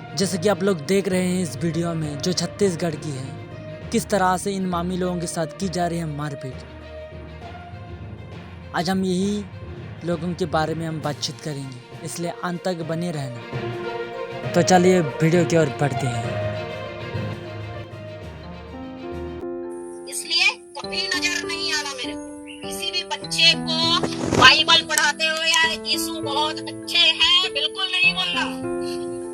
जैसे कि आप लोग देख रहे हैं इस वीडियो में जो छत्तीसगढ़ की है, किस तरह से इन मामी लोगों के साथ की जा रही है मारपीट। आज हम यही लोगों के बारे में हम बातचीत करेंगे, इसलिए अंत तक बने रहना। तो चलिए वीडियो की ओर बढ़ते हैं। इसलिए कभी नजर नहीं आना मेरे को किसी भी बच्चे को बाइबल पढ़ाते हुए यार यीशु बहुत अच्छे हैं बिल्कुल नहीं बोलना।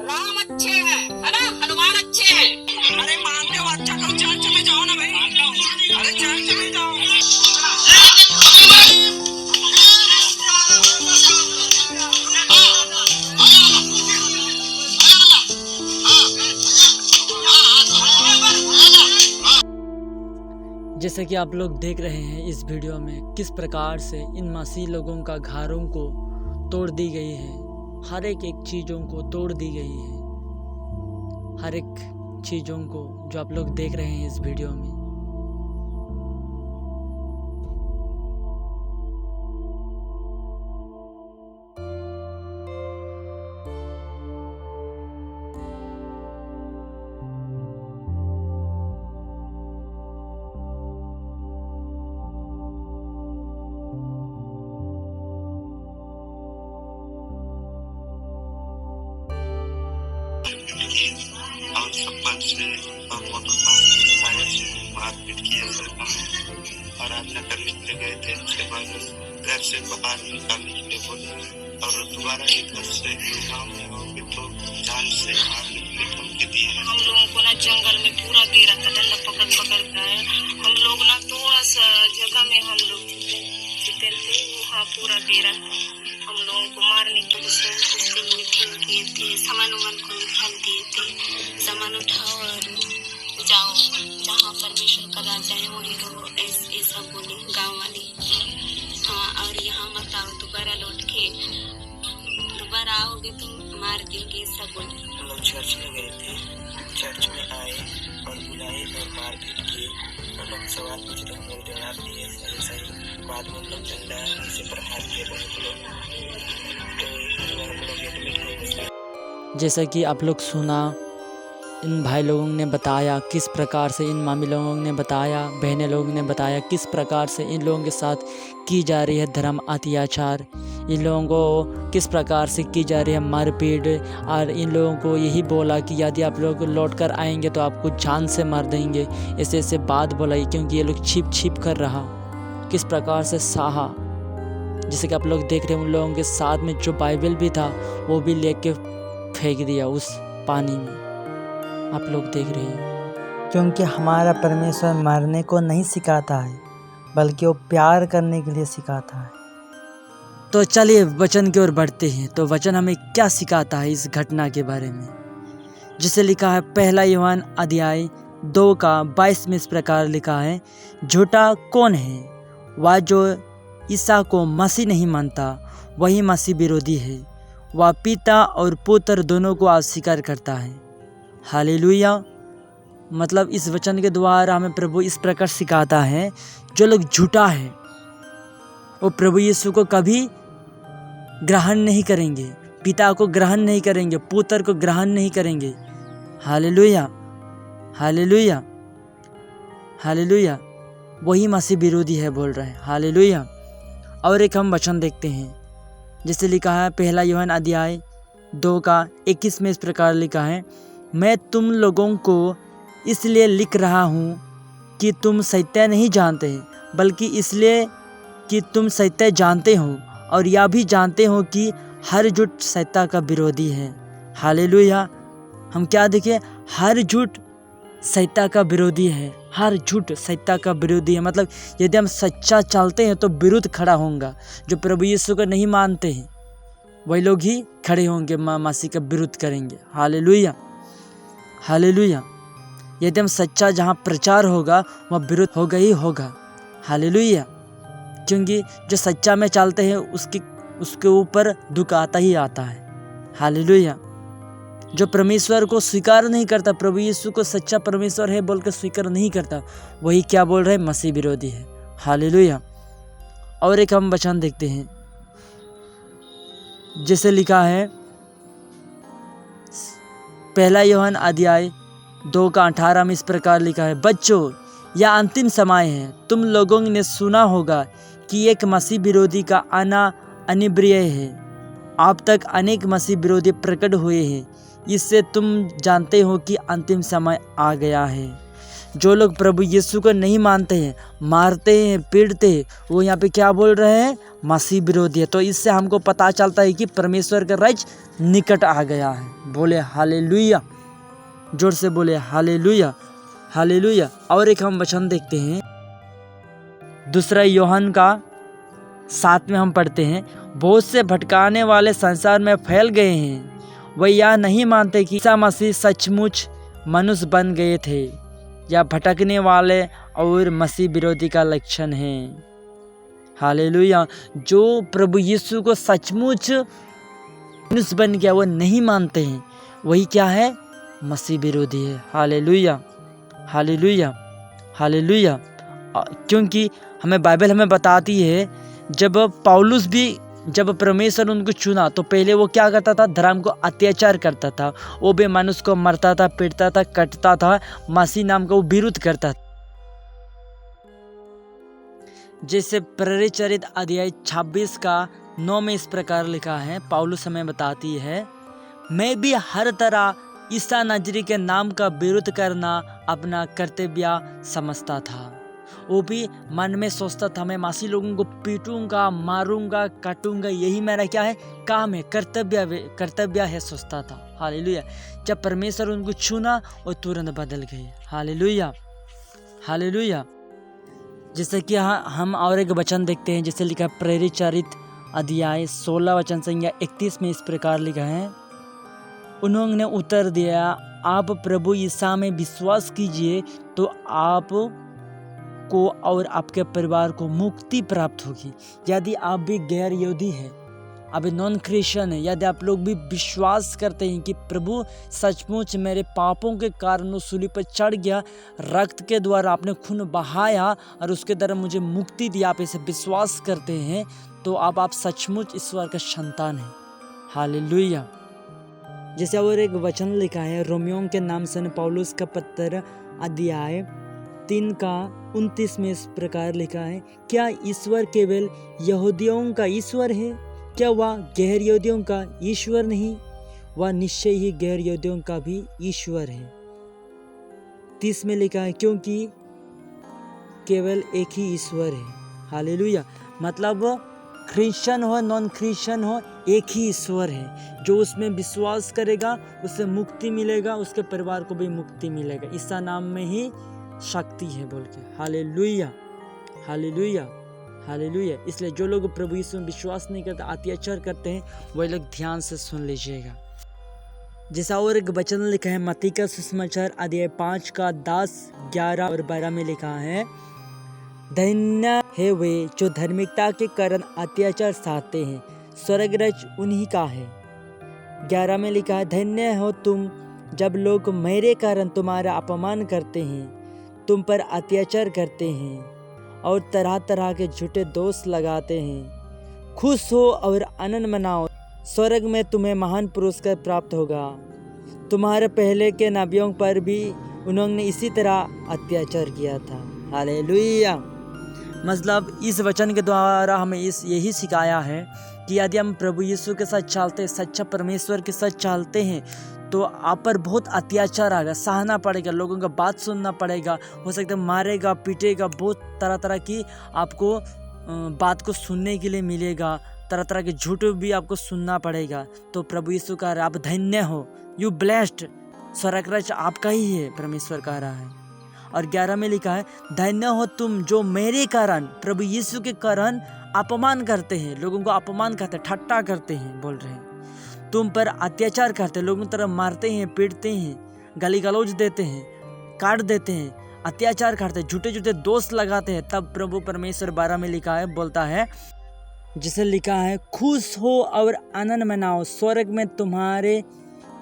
राम अच्छे हैं है ना, हनुमान अच्छे हैं। अरे मानते हो अच्छा करो, चर्च में जाओ ना भाई। अरे चर्च में जाओ। जैसे कि आप लोग देख रहे हैं इस वीडियो में किस प्रकार से इन मसीह लोगों का घरों को तोड़ दी गई है, हर एक चीज़ों को तोड़ दी गई है, हर एक चीज़ों को जो आप लोग देख रहे हैं इस वीडियो में। और चप्पल से और मोटरसाइकिल से मारपीट किया जाता है। और आज नगर निकले गए थे, उसके बाद घर से बाहर निकालने के लिए बोले और दोबारा घर से गाँव में आओगे तो जान से मारने के लिए धमकी दी है। हम लोगों को ना जंगल में पूरा दे रखा था, डंडा पकड़ पकड़ कर हम लोग ना थोड़ा सा जगह में हम लोग थे वहाँ पूरा दे रखा हम लोगों को मारने के लिए थे। सामान उमान को निकाल दिए थे, सामान उठाओ और जाओ जहाँ परमेश्वर का राजा है वही रहो, ऐसा बोले गाँव वाले। हाँ, और यहाँ मत आओ, दोबारा लौट के दोबारा आओगे तो मार देंगे, ऐसा बोले। हम लोग चर्च में गए थे, चर्च में आए और बुलाए और मारपीट किए। हम लोग सवाल पूछ रहे, हम लोग जवाब दिए सही। बाद में हम लोग झंडा से प्रहार किए बहुत लोग, तो हम लोग एडमिट हो गए। जैसा कि आप लोग सुना, इन भाई लोगों ने बताया किस प्रकार से, इन मामी लोगों ने बताया, बहने लोगों ने बताया किस प्रकार से इन लोगों के साथ की जा रही है धर्म अत्याचार, इन लोगों को किस प्रकार से की जा रही है मारपीट। और इन लोगों को यही बोला कि यदि आप लोग लौट कर आएंगे तो आपको जान से मार देंगे, ऐसे ऐसे बात बोलाई, क्योंकि ये लोग छिप कर रहा किस प्रकार से सहा। जैसे कि आप लोग देख रहे हैं, उन लोगों के साथ में जो बाइबल भी था वो भी लेके फेंक दिया उस पानी में, आप लोग देख रहे हैं। क्योंकि हमारा परमेश्वर मरने को नहीं सिखाता है, बल्कि वो प्यार करने के लिए सिखाता है। तो चलिए वचन की ओर बढ़ते हैं। तो वचन हमें क्या सिखाता है इस घटना के बारे में, जिसे लिखा है पहला यूहन्ना अध्याय 2 का 22 में इस प्रकार लिखा है, झूठा कौन है? वह जो ईसा को मसीह नहीं मानता वही मसीह विरोधी है। वह पिता और पुत्र दोनों को अस्वीकार करता है। हालेलुया। मतलब इस वचन के द्वारा हमें प्रभु इस प्रकार सिखाता है, जो लोग झूठा है वो प्रभु यीशु को कभी ग्रहण नहीं करेंगे, पिता को ग्रहण नहीं करेंगे, पुत्र को ग्रहण नहीं करेंगे। Hallelujah, hallelujah, hallelujah. वही मसीह विरोधी है बोल रहे हैं। हालेलुया। और एक हम वचन देखते हैं, जैसे लिखा है पहला यूहन्ना अध्याय 2 का 21 में इस प्रकार लिखा है, मैं तुम लोगों को इसलिए लिख रहा हूँ कि तुम सत्य नहीं जानते, बल्कि इसलिए कि तुम सत्य जानते हो और यह भी जानते हो कि हर झूठ सत्य का विरोधी है। हालेलुया। हम क्या देखें, हर झूठ सत्य का विरोधी है, हर झूठ सत्य का विरोधी है। मतलब यदि हम सच्चा चलते हैं तो विरुद्ध खड़ा होगा। जो प्रभु यीशु को नहीं मानते हैं वही लोग ही खड़े होंगे, मसीह का विरुद्ध करेंगे। Hallelujah, hallelujah. यदि हम सच्चा जहाँ प्रचार होगा वहाँ विरुद्ध होगा ही होगा। हालेलुया। क्योंकि जो सच्चा में चलते हैं उसके ऊपर दुख आता ही आता है। हालेलुया। जो परमेश्वर को स्वीकार नहीं करता, प्रभु यीशु को सच्चा परमेश्वर है बोल कर स्वीकार नहीं करता, वही क्या बोल रहे हैं, मसीह विरोधी है। हालेलुया। और एक हम वचन देखते हैं, जैसे लिखा है पहला यूहन्ना अध्याय 2 का 18 में इस प्रकार लिखा है, बच्चों यह अंतिम समय है। तुम लोगों ने सुना होगा कि एक मसीह विरोधी का आना अनिवार्य है। अब तक अनेक मसीह विरोधी प्रकट हुए हैं। इससे तुम जानते हो कि अंतिम समय आ गया है। जो लोग प्रभु यीशु को नहीं मानते हैं, मारते हैं, पीटते हैं, वो यहाँ पे क्या बोल रहे हैं? मसीह विरोधी है। तो इससे हमको पता चलता है कि परमेश्वर का राज्य निकट आ गया है। बोले हालेलुया, जोर से बोले हालेलुया, हालेलुया। और एक हम वचन देखते हैं, दूसरा यूहन्ना का 7 में हम पढ़ते हैं, बहुत से भटकाने वाले संसार में फैल गए हैं। वे यह नहीं मानते कि ईसा मसीह सचमुच मनुष्य बन गए थे। यह भटकने वाले और मसीह विरोधी का लक्षण है। हालेलुया। जो प्रभु यीशु को सचमुच मनुष्य बन गया वो नहीं मानते हैं, वही क्या है? मसीह विरोधी है। Hallelujah, hallelujah, hallelujah. क्योंकि हमें बाइबल हमें बताती है, जब परमेश्वर उनको चुना तो पहले वो क्या करता था? धर्म को अत्याचार करता था, वो भी मनुष्य को मरता था, पीटता था, कटता था, मसीह नाम का वो विरोध करता था। जैसे प्रेरित चरित्र अध्याय 26 का 9 में इस प्रकार लिखा है, पौलुस हमें बताती है, मैं भी हर तरह ईसा नजरी के नाम का विरोध करना अपना कर्तव्य समझता था। वो भी मन में सोचता था, मैं मसीह लोगों को पीटूंगा, मारूंगा, काटूंगा, यही मेरा क्या है? काम है, कर्तव्य है, सोचता था। हालेलुया। जब परमेश्वर उनको छूना वो तुरंत बदल गए। Hallelujah, hallelujah. जैसे कि हम और एक वचन देखते हैं, जैसे लिखा है प्रेरित चरित्र अध्याय 16 वचन संख्या 31 में इस प्रकार लिखा है, उन्होंने उत्तर दिया, आप प्रभु ईसा में विश्वास कीजिए तो आप को और आपके परिवार को मुक्ति प्राप्त होगी। यदि आप भी गैर यहूदी हैं, अभी नॉन क्रिश्चियन है, यदि आप लोग भी विश्वास करते हैं कि प्रभु सचमुच मेरे पापों के कारण वो सूली पर चढ़ गया, रक्त के द्वारा आपने खून बहाया और उसके द्वारा मुझे मुक्ति दी, आप इसे विश्वास करते हैं, तो आप सचमुच ईश्वर का संतान हैं। हालेलुया। जैसे और एक वचन लिखा है, रोमियों के नाम से पौलुस का पत्र अध्याय 3 का 29 में इस प्रकार लिखा है, क्या ईश्वर केवल यहूदियों का ईश्वर है? क्या वह गैर यहूदियों का ईश्वर नहीं? वह निश्चय ही गैर यहूदियों का भी ईश्वर है। 30 में लिखा है, क्योंकि केवल एक ही ईश्वर है। हालेलुया। मतलब क्रिश्चियन हो, नॉन क्रिश्चियन हो, एक ही ईश्वर है। जो उसमें विश्वास करेगा उसे मुक्ति मिलेगा, उसके परिवार को भी मुक्ति मिलेगा। ईसा नाम में ही शक्ति है बोल के। Hallelujah, hallelujah, hallelujah. इसलिए जो लोग प्रभु यीशु में विश्वास नहीं करते, अत्याचार करते हैं, वही लोग ध्यान से सुन लीजिएगा। जैसा और एक वचन लिखा है, मत्ती का सुसमाचार अध्याय 5 का 10, 11 और 12 में लिखा है, धन्य है वे जो धार्मिकता के कारण अत्याचार सहते हैं, स्वर्ग राज्य उन्हीं का है। 11 में लिखा है, धन्य हो तुम जब लोग मेरे कारण तुम्हारा अपमान करते हैं, तुम पर अत्याचार करते हैं और तरह तरह के झूठे दोष लगाते हैं। खुश हो और आनंद मनाओ, स्वर्ग में तुम्हें महान पुरस्कार प्राप्त होगा। तुम्हारे पहले के नबियों पर भी उन्होंने इसी तरह अत्याचार किया था। हालेलुया। मतलब इस वचन के द्वारा हमें यही सिखाया है कि यदि हम प्रभु यीशु के साथ चलते, सच्चा परमेश्वर के साथ चलते हैं, तो आप पर बहुत अत्याचार आएगा, सहना पड़ेगा, लोगों का बात सुनना पड़ेगा, हो सकता है मारेगा, पीटेगा, बहुत तरह तरह की आपको बात को सुनने के लिए मिलेगा, तरह तरह के झूठ भी आपको सुनना पड़ेगा। तो प्रभु यीशु कह रहा है, आप धन्य हो, यू ब्लेस्ड, स्वर्ग राज्य आपका ही है, परमेश्वर कह रहा है। और 11 में लिखा है, धन्य हो तुम जो मेरे कारण, प्रभु यीशु के कारण अपमान करते हैं, लोगों को अपमान करते हैं, ठट्टा करते हैं, बोल रहे हैं, तुम पर अत्याचार करते हैं, लोगों की तरफ मारते हैं, पीटते हैं, गाली गलौज देते हैं, काट देते हैं, अत्याचार करते हैं, झूठे झूठे दोष लगाते हैं। तब प्रभु परमेश्वर 12 में लिखा है, बोलता है, जिसे लिखा है, खुश हो और आनंद मनाओ, स्वर्ग में तुम्हारे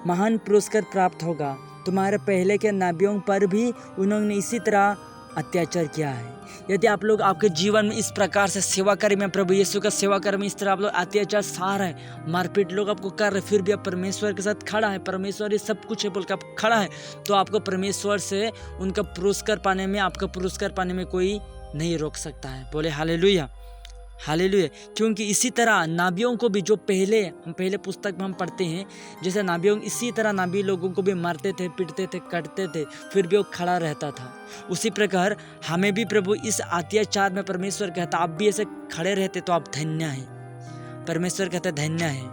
महान पुरस्कार प्राप्त होगा। तुम्हारे पहले के नबियों पर भी उन्होंने इसी तरह अत्याचार किया है, यदि आप लोग आपके जीवन में इस प्रकार से सेवा करें, मैं प्रभु यीशु का सेवा करें में इस तरह आप लोग अत्याचार सह रहे हैं, मारपीट लोग आपको कर रहे, फिर भी आप परमेश्वर के साथ खड़ा है, परमेश्वर ये सब कुछ है बोल के आप खड़ा है, तो आपको परमेश्वर से उनका पुरस्कार पाने में, आपका पुरस्कार पाने में कोई नहीं रोक सकता है। बोले हालेलुया, हालेलुया। क्योंकि इसी तरह नाबियों को भी, जो पहले पुस्तक में हम पढ़ते हैं, जैसे नाबियों, इसी तरह नाबी लोगों को भी मारते थे, पीटते थे, काटते थे, फिर भी वो खड़ा रहता था। उसी प्रकार हमें भी प्रभु इस अत्याचार में परमेश्वर कहता, आप भी ऐसे खड़े रहते तो आप धन्य हैं। परमेश्वर कहता धन्य है।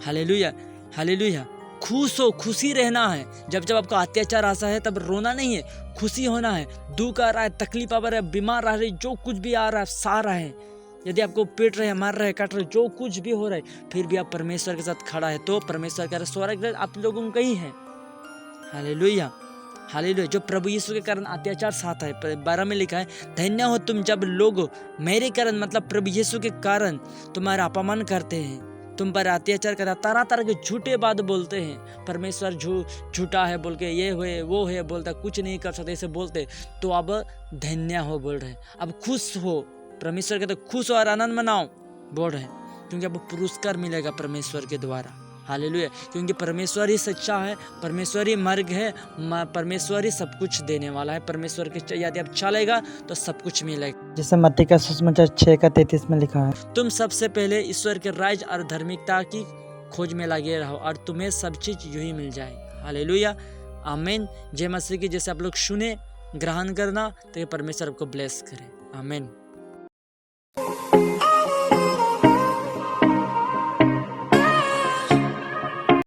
Hallelujah, hallelujah. खुश हो, खुशी रहना है। जब आपको अत्याचार आता है तब रोना नहीं है, खुशी होना है। दुख आ रहा है, तकलीफ आ रहा है, बीमार आ रही, जो कुछ भी आ रहा है, सह रहा है, यदि आपको पीट रहे, मार रहे, काट रहे, जो कुछ भी हो रहा है, फिर भी आप परमेश्वर के साथ खड़ा है, तो परमेश्वर का स्वर्ग आप लोगों का ही है। Hallelujah, hallelujah. जो प्रभु यीशु के कारण अत्याचार सहता है, 12 में लिखा है, धन्य हो तुम जब लोग मेरे कारण, मतलब प्रभु यीशु के कारण तुम्हारा अपमान करते हैं, तुम पर अत्याचार करता, तरह तरह के झूठे बात बोलते हैं। परमेश्वर झूठा है बोल के, ये हुए वो है बोलता, कुछ नहीं कर सकते ऐसे बोलते, तो अब धन्य हो बोल रहे, अब खुश हो। परमेश्वर कहते खुश हो और आनंद मनाओ बोल रहे, क्योंकि अब पुरस्कार मिलेगा परमेश्वर के द्वारा। हालेलुया। क्योंकि परमेश्वर ही सच्चा है, परमेश्वर ही मार्ग है, परमेश्वर ही सब कुछ देने वाला है। परमेश्वर के यदि आप चलेगा तो सब कुछ मिलेगा। जैसे मत्ती का सुसमाचार 6:33 में लिखा है, तुम सबसे पहले ईश्वर के राज्य और धार्मिकता की खोज में लगे रहो और तुम्हें सब चीज यूं ही मिल जाए। हालेलुया, आमीन। जय मसीह की। जैसे आप लोग सुने, ग्रहण करना, तो ये परमेश्वर आपको ब्लेस करे। आमीन।